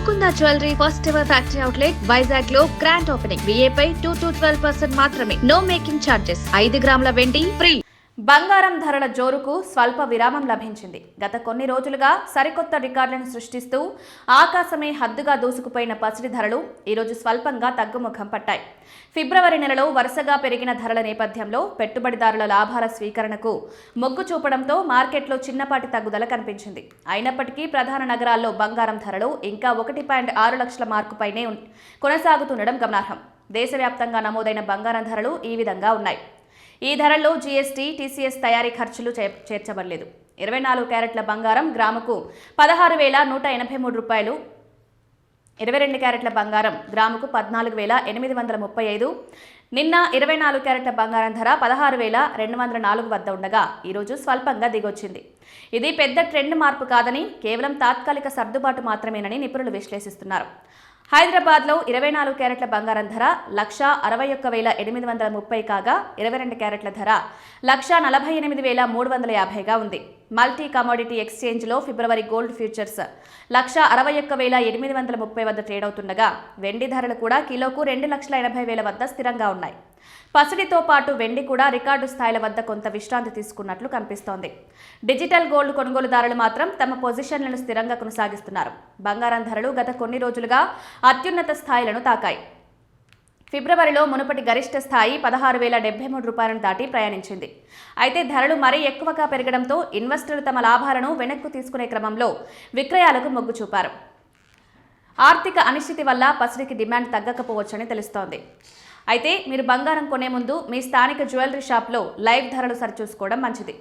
Mukunda jewellery first ever factory outlet Vizag లో grand opening. VA పై 2 to 12% మాత్రమే. No making charges. 5 గ్రాముల వెండి ఫ్రీ. బంగారం ధరల జోరుకు స్వల్ప విరామం లభించింది. గత కొన్ని రోజులుగా సరికొత్త రికార్డులను సృష్టిస్తూ ఆకాశమే హద్దుగా దూసుకుపోయిన పసిడి ధరలు ఈరోజు స్వల్పంగా తగ్గుముఖం పట్టాయి. ఫిబ్రవరి నెలలో వరుసగా పెరిగిన ధరల నేపథ్యంలో పెట్టుబడిదారుల లాభాల స్వీకరణకు మొగ్గు చూపడంతో మార్కెట్లో చిన్నపాటి తగ్గుదల కనిపించింది. అయినప్పటికీ ప్రధాన నగరాల్లో బంగారం ధరలు ఇంకా 1.6 లక్షల మార్కుపైనే కొనసాగుతుండడం గమనార్హం. దేశవ్యాప్తంగా నమోదైన బంగారం ధరలు ఈ విధంగా ఉన్నాయి. ఈ ధరల్లో GST, TCS తయారీ ఖర్చులు చేర్చబడలేదు. 24 క్యారెట్ల బంగారం గ్రాముకు 16,183 రూపాయలు, 22 క్యారెట్ల బంగారం గ్రాముకు 14,835. నిన్న 24 క్యారెట్ల బంగారం ధర 16,204 వద్ద ఉండగా ఈరోజు స్వల్పంగా దిగొచ్చింది. ఇది పెద్ద ట్రెండ్ మార్పు కాదని, కేవలం తాత్కాలిక సర్దుబాటు మాత్రమేనని నిపుణులు విశ్లేషిస్తున్నారు. హైదరాబాద్లో 24 క్యారెట్ల బంగారం ధర 161,830 కాగా 22 క్యారెట్ల ధర 148,350గా ఉంది. మల్టీ కమోడిటీ ఎక్స్చేంజ్లో ఫిబ్రవరి గోల్డ్ ఫ్యూచర్స్ 161,830 వద్ద ట్రేడ్ అవుతుండగా వెండి ధరలు కూడా కిలోకు 2,80,000 వద్ద స్థిరంగా ఉన్నాయి. పసిడితో పాటు వెండి కూడా రికార్డు స్థాయిల వద్ద కొంత విశ్రాంతి తీసుకున్నట్లు కనిపిస్తోంది. డిజిటల్ గోల్డ్ కొనుగోలుదారులు మాత్రం తమ పొజిషన్లను స్థిరంగా కొనసాగిస్తున్నారు. బంగారం ధరలు గత కొన్ని రోజులుగా అత్యున్నత స్థాయిలను తాకాయి. ఫిబ్రవరిలో మునుపటి గరిష్ట స్థాయి 16,073 రూపాయలను దాటి ప్రయాణించింది. అయితే ధరలు మరీ ఎక్కువగా పెరగడంతో ఇన్వెస్టర్లు తమ లాభాలను వెనక్కు తీసుకునే క్రమంలో విక్రయాలకు మొగ్గు చూపారు. ఆర్థిక అనిశ్చితి వల్ల పసిడికి డిమాండ్ తగ్గకపోవచ్చని తెలుస్తోంది. అయితే మీరు బంగారం కొనే ముందు మీ స్థానిక జ్యువెలరీ షాప్లో లైవ్ ధరలు సరిచూసుకోవడం మంచిది.